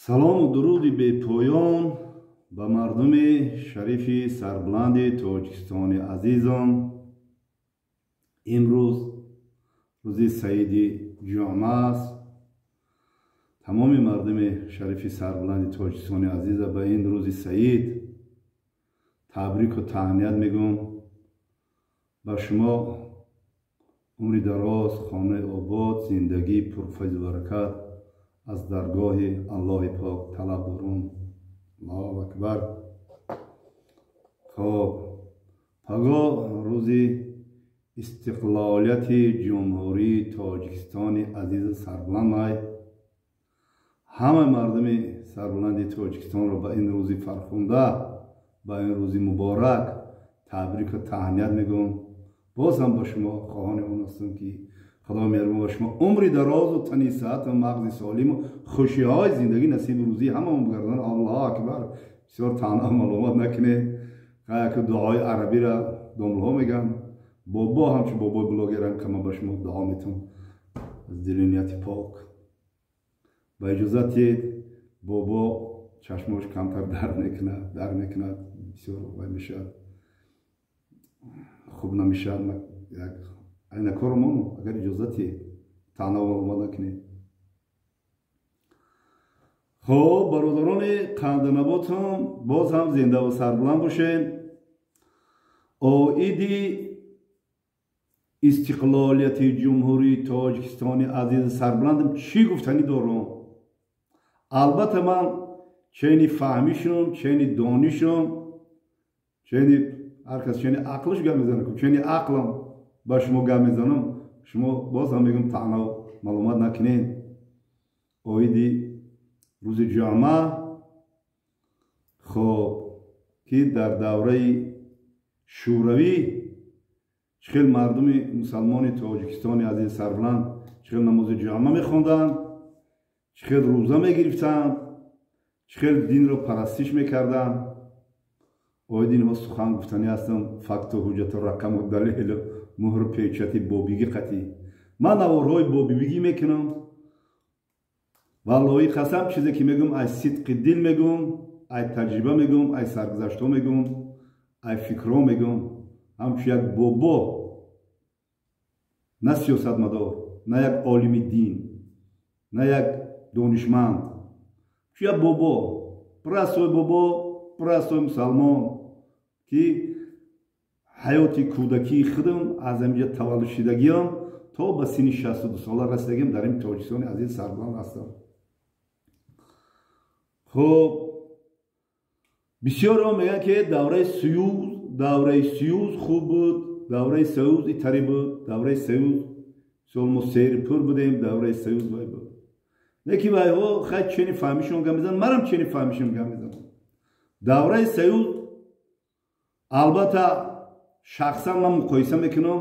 салому дуруди бепоён ба мардуми шарифи сарбуланди тоҷикистони азизам. имрӯз рӯзи саиди ҷумъа аст. тамоми мардуми шарифи сарбуланди тоҷикистони азиза ба ин рӯзи саид табрику таҳният мегӯм. ба шумо умри дароз, хонаи обод, зиндагии пурфайзу баракат аз даргоҳи аллоҳи пок талаб дорум. аллоҳу акбар. хоб пагоҳ рӯзи истиқлолияти ҷумҳурии тоҷикистони азизу сарбуландмай ҳамаи мардуми сарбуланди тоҷикистонро ба ин рӯзи фархунда, ба ин рӯзи муборак табрику таҳният мегӯм. боз ҳам ба шумо хоҳони он ҳастам ки худо меҳрубон ба шумо умри дарозу тани сиҳату мағзи солиму хушиҳои зиндагӣ насиби рӯзи ҳамаон бигардон. аллоҳу акбар. бисёр таъна маълумот накунед. як дуои арабиро домлаҳо мегӯям. бобо ҳамчун бобои блогерам ка ман ба шумо дуо метавонам аз дили нияти пок. ба иҷозат диҳед. бобо чашмош камтар дард мекунад. бисёр вай мешавад, хуб намешавад. айнакоро мону агар иҷозат диҳед таъна маълумот накунед. хоб бародарони қанданаботам, боз ҳам зиндаву сарбуланд бошед. оиди истиқлолияти ҷумҳурии тоҷикистони азизу сарбуландам чӣ гуфтанӣ дорам? албатта ман чайни фаҳмишум, чайни донишум, чайни ҳар кас чайни ақлиш гап мезанад. чайни ақлам ба шумо гап мезанам. шумо боз ҳам мегӯм таъна маълумот накунед. оиди рӯзи ҷумъа хоб ки дар давраи шӯравӣ чӣ хел мардуми мусалмони тоҷикистони азизи сарбуланд чӣ хел намози ҷумъа мехонданд, чӣ хел рӯза мегирифтанд, чӣ хел динро парастиш мекарданд. оиди инҳо сухан гуфтанӣ ҳастанд. факту ҳуҷҷату рақаму далелу муҳру печати бобигӣ қатӣ. ман наворҳои бобигӣ мекунам. валлоҳи қасам чизе ки мегӯм аз сидқи дил мегӯм, аз таҷриба мегӯм, аз саргузаштҳо мегӯм, аз фикрҳо мегӯм. ҳамчун як бобо, на сиёсатмадор, на як олими дин, на як донишманд. чу як бобо, простой бобо, простой мусалмон ки ҳаёти кӯдакии худам аз амҷа таваллудшидагиам то ба синни 62 сола расидагиам дар ин тоҷикистони азизи сарбуланд ҳастам. хоб бисёро мегӯянд ки давраи сӯюз хуб буд, давраи сӯюз итари буд, давраи сӯюз солму сери пур будем, давраи сӯюз вай буд. лекин вайҳо хай чени фаҳмишон гап мезананд. манам чени фаҳмишам гап мезанам. давраи сӯюз албатта шахсан ман муқоиса мекунам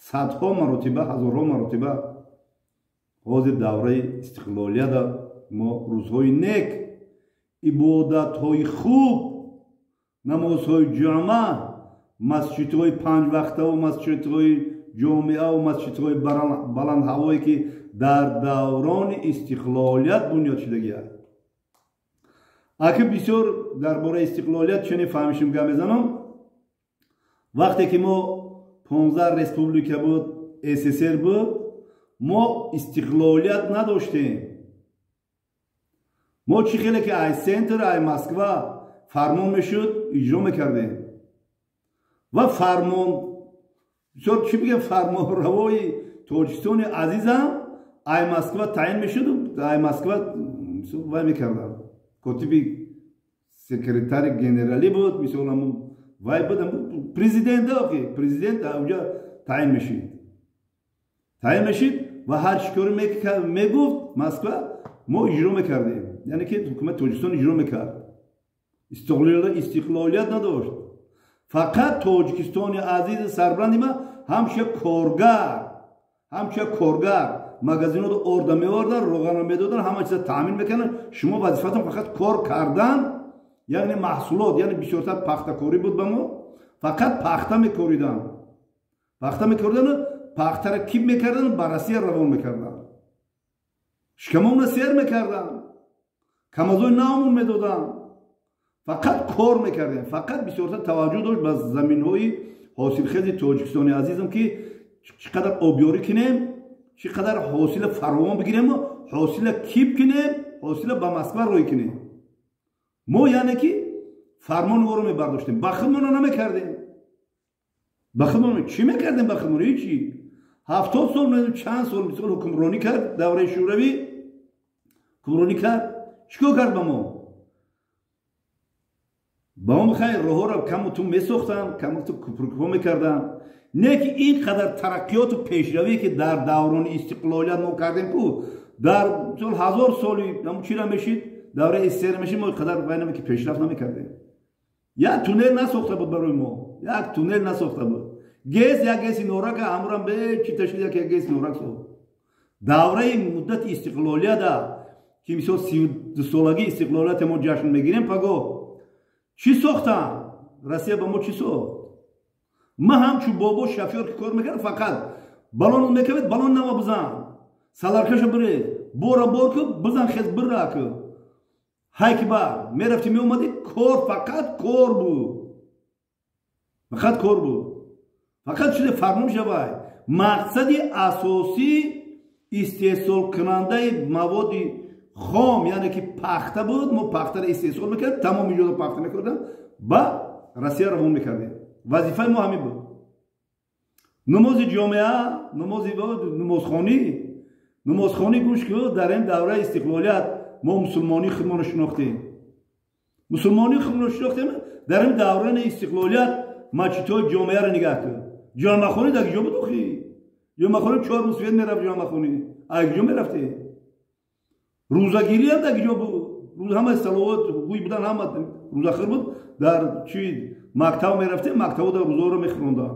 садҳо маротиба, ҳазорҳо маротиба ҳозир давраи истиқлолията мо рӯзҳои нек, ибодатҳои хуб, намозҳои ҷумъа, масҷидҳои панҷвақтаву масҷидҳои ҷомеаву масҷидҳои баландҳавое ки дар даврони истиқлолият бунёд шудагиаст. аки бисёр дар бораи истиқлолият чунин фаҳмишем гап мезанам. вақте ки мо 15 республика буд, ссср буд, мо истиқлолият надоштем. мо чӣ хеле ки ай центр, ай москва фармон мешуд, иҷро мекардем. ва фармон бисёр чӣ бигем, фармонравои тоҷикистони азизам ай москва таъин мешуд, ай москва вай мекардам. котиби секретари генералӣ буд, мисолан вай будам президент президент аунҷа таъин мешид ва ҳар чӣ кори мегуфт москва мо иҷро мекардем. яъне ки ҳукумати тоҷикистон иҷро мекард. истиқлолият надошт. фақат тоҷикистони азизи сарбуланди ма ҳамчун як коргар магазинро орда меордан, роғанро медодан, ҳама чиза таъмин мекарданд. шумо вазифатон фақат кор кардан, яъне маҳсулот, яъне бисёртар пахтакорӣ буд. ба мо фақат пахта мекоридан. пахтаро киб мекардан? ба Россия равон мекардан. шикамонро сер мекарданд. камазои наамон медоданд. фақат кор мекардем, фақат бисёртар таваҷҷӯҳ дошт ба заминҳои ҳосилхези тоҷикистони азизам ки чӣ қадар обёрӣ кинем, чӣ қадар ҳосила фаровон бигирем, ҳосила киб кинем, ҳосила ба Москва рой кинем. мо яъне ки фармони оро мебардоштем, ба худмон намекардем. ба худмон чӣ мекардем? ба худмон ҳичи 70 сол чанд сол мисол ҳукмронӣ кард, давраи шӯравӣ ҳукмронӣ кард. чӣ кор кард ба мо? ба мо мехай роҳҳоро камутун месохтанд, камутун кӯпрукҳо мекарданд. не ки ин қадар тараққиёту пешравие ки дар даврони истиқлолият мо кардем ку дар мисол 1000 соли чира мешид, давраи СССР мешид, мо қадар байнаме ки пешрафт намекардем. як туннел насохта буд барои мо, як туннел насохта буд. гес як геси норака ҳамрам бе чӣ ташид як геси норак со. давраи муддати истиқлолията ки мисол 32 солаги истиқлолияти мо ҷашн мегирем паго чӣ сохтанд? Россия ба мо чӣ сохт? ма ҳамчу бобо шофёр ки кор мекард фақат балон мекавед, балон нава бизан, саларкаша биред, бора бор ку бизан хез бирра ку ҳайки бар мерафти меомади, кор фақат кор буд, фақат кор буд, фақат шуде фармон шавай. мақсади асосӣ истеҳсолкунандаи маводи خام یعنی که پخته بود، ما پخته را استحصال میکرد، تمام جدا پخته میکردن با روسیه روان میکردیم. وظیفه ما همین بود. نماز جامعه، نمازخوانی گوش که در این دوره استقلالیت ما مسلمانی خودمان شناختیم. مسلمانی خودمان شناختیم در این دوره استقلالیت مسجدهای جامعه را نگاه کرد. جامعه خونی در کجا بود آخی؟ جامعه خونی 4 روز سوید میرفت جامعه خونی. کجا میرفتی؟ روزگیری هم در کجا بود؟ روز همه صلوات گوی بودن، همه روز آخر بود در چی مکتب میرفتیم، مکتب در روزا رو میخوندن.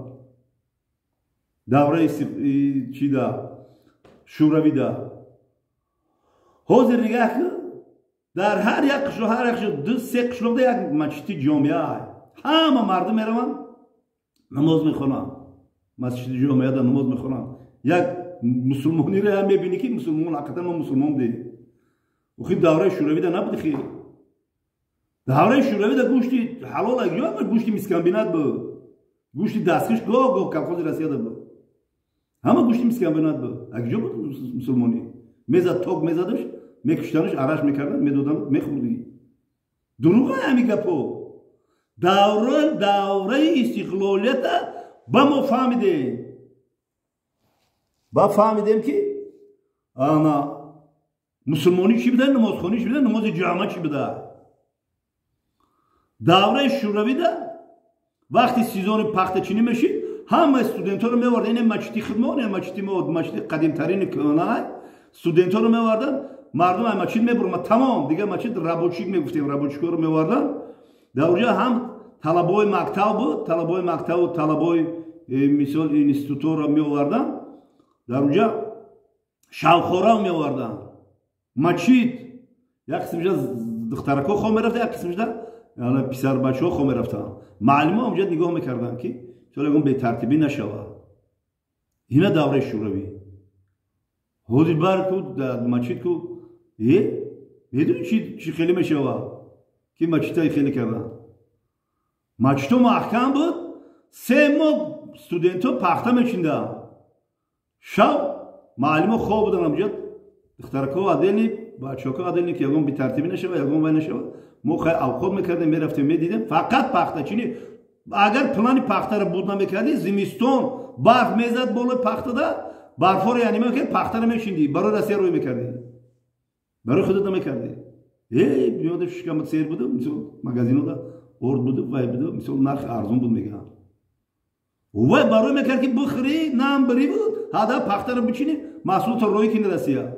دوره چی دا شوروی دا. حاضر نگاه که در هر یک قشر، هر یک دو سه قشر یک مسجد جامعه، همه مردم میروند نماز میخونن، مسجد جامعه دا نماز میخونن. یک مسلمانی رو هم میبینی که مسلمان حقیقتا ما مسلمان دی. وقتی دوره شوروی دا نبود خیلی. دوره شوروی دا گوشتی حلال اگه یا گوشتی مسکنبینات بود، گوشتی دستکش گاه کلخوز رسیه دا بود. همه گوشتی مسکنبینات بود. اگه بود مسلمانی میزد تاک میزدش، میکشتنش عرش میکردن، میدادن میخوردی. دروغه همی گپو. دوره استقلالیت با ما فهمیدیم. با فهمیدیم که آنا مسلمانی چی بده، نمازخوانی چی بده، نماز جامعه چی بده. دوره شوروی ده وقتی سیزن پخته چینی میشید همه استودنت‌ها رو می‌آوردن، این مسجد خدمت، این مسجد قدیمی‌ترین کنای استودنت‌ها رو می‌آوردن، مردم این مسجد می‌بردن تمام دیگه مسجد رابوچیک میگفتیم، رابوچیک‌ها رو می‌آوردن. در اونجا هم طلبای مکتب بود، طلبای مکتب و طلبای مثال اینستیتوت رو می‌آوردن. در اونجا شاوخوارا می‌آوردن. مسجد یک قسمش دخترک‌ها خو می‌رفت، یک قسمش یعنی پسر بچه‌ها خو می‌رفتن. معلم‌ها اونجا نگاه می‌کردن که چون اون به ترتیبی نشود. اینا دوره شوروی. حاضر بار کو در مسجد کو میدونی چی خیلی میشود که مسجدای خیلی کردن. مسجد محکم بود، 3 ماه استودنت‌ها پخته می‌چیندن. شب معلم‌ها خواب بودن اونجا، دخترک‌ها عدلی، بچه‌ها عدلی که یگان به ترتیبی نشود، یگان وای نشود. ما خیلی اوقات می‌کردیم، می‌رفتیم می‌دیدیم فقط پخته چینی. اگر پلانی پخته را بود نمی‌کردی زمستون برف میزد بالای پخته دا برفا رو یعنی می‌کرد پخته رو می‌شیندی برای رسیه روی می‌کردی، برای خودت نمی‌کردی. یادم شکمت سیر بود، مثلا مغازین‌ها دا ارد بود، وای بود، مثلا نرخ ارزون بود میگن. وای برای می‌کرد که بخری نام بری بود، هدا پخته رو بچینی محصول تو روی کنی رسیه.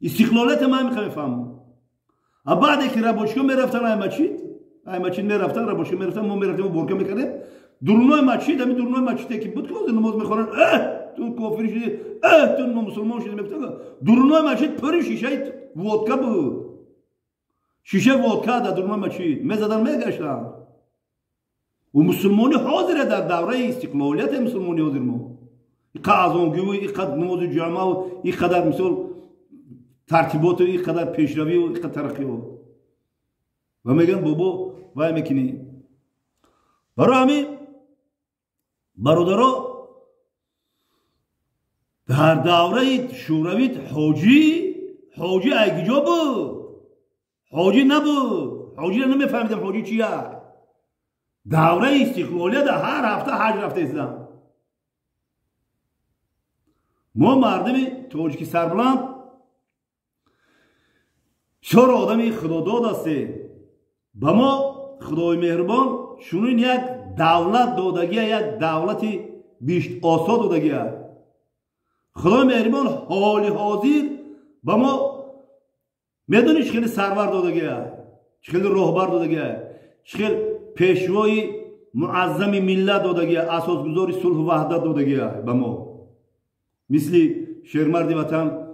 استقلالیت ما می‌فهمم. بعد که رابوچیکا می‌رفتن ای مسجد می‌رفتن، رابوچیکا می‌رفتن، ما می‌رفتیم و برکه می‌کردیم. درونای مسجد، همین درونای مسجدی که بود که نماز می‌خونن، تو کافر شدی، تو مسلمان شدی می‌گفتن. درونای مسجد پر شیشه ودکا بود. شیشه ودکا در درونای مسجد می‌زدن می‌گشتن. و مسلمانی حاضره در دوره استقلالیت مسلمانی حاضر ما. قاضون گوی، این قدر نماز جمعه و این قدر مثال ترتیبات اینقدر پیشروی و اینقدر ترقی و میگن بابا وای میکنی. برای همین برادرها در دوره شوروی حاجی ایگیجا بود، حاجی نبود. حاجی رو نمیفهمیدم حاجی چیه. دوره استقلالیت هر هفته حج رفته ایستم. ما مردم تاجیکی سربلند چرا آدمی خداداد هستیم. با ما خدای مهربان شنون یک دولت دادگیه، یک دولتی بیشت آسا دادگیه. خدای مهربان حالی حاضر با ما میدونی چه خیلی سرور دادگیه، چه خیلی رهبر دادگیه، چه خیلی پیشوای معظم ملت دادگیه، اساسگذاری صلح و وحدت دادگیه با ما. مثل شیرمرد وطن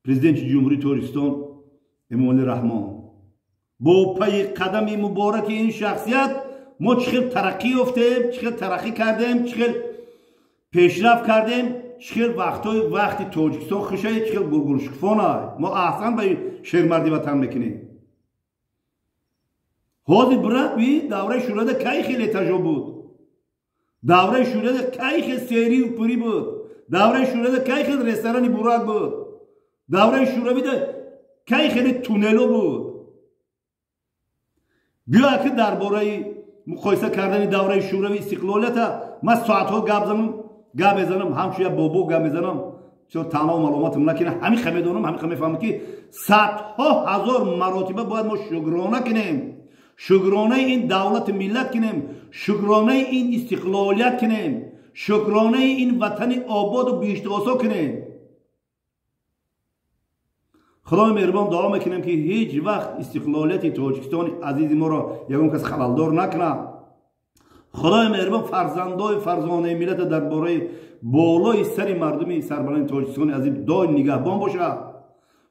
پرزیدنت جمهوری تاجیکستان امامعلی رحمان. با پای قدم مبارک این شخصیت ما چقدر ترقی افتیم، چقدر ترقی کردیم، چقدر پیشرفت کردیم، چقدر وقتی تاجیکستان خشای چقدر گرگرشکفانه. ما احسن به شیرمردی وطن میکنیم. حاضر برد بی دوره شوروی کی خیلی تجربه بود. دوره شوروی کی خیلی سیری و پوری بود. دوره شوروی کی خیلی رستورانی براق بود. دوره شوروی کی خیلی تونلو بود. بیا که درباره مقایسه کردن دوره شوروی استقلالیت من ساعتها گپ بزنم همچون بابا گپ بزنم چون تمام معلوماتم نکنه همین خمه دونم همین خمه فهمم که صدها هزار مراتبه باید ما شکرانه کنیم، شکرانه این دولت ملت کنیم، شکرانه این استقلالیت کنیم، شکرانه این وطن آباد و بیشتاسا کنیم. خدای مهربان دعا میکنم که هیچ وقت استقلالیت تاجیکستان عزیز ما را یگان کس خلالدار نکنه. خدای مهربان فرزانه ملت درباره بالای سر مردمی سربلند تاجیکستان عزیز دائم نگهبان باشه.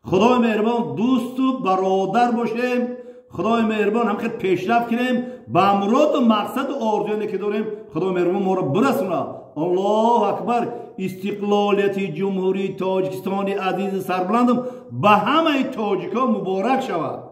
خدای مهربان دوست و برادر باشیم. خدای مهربان هم خیلی پیشرفت کنیم به مراد و مقصد و آرزویی که داریم. خدای مهربان ما را برسونه. الله اکبر. استقلالیت جمهوری تاجیکستان عزیز سربلندم به همه تاجیکا مبارک شود.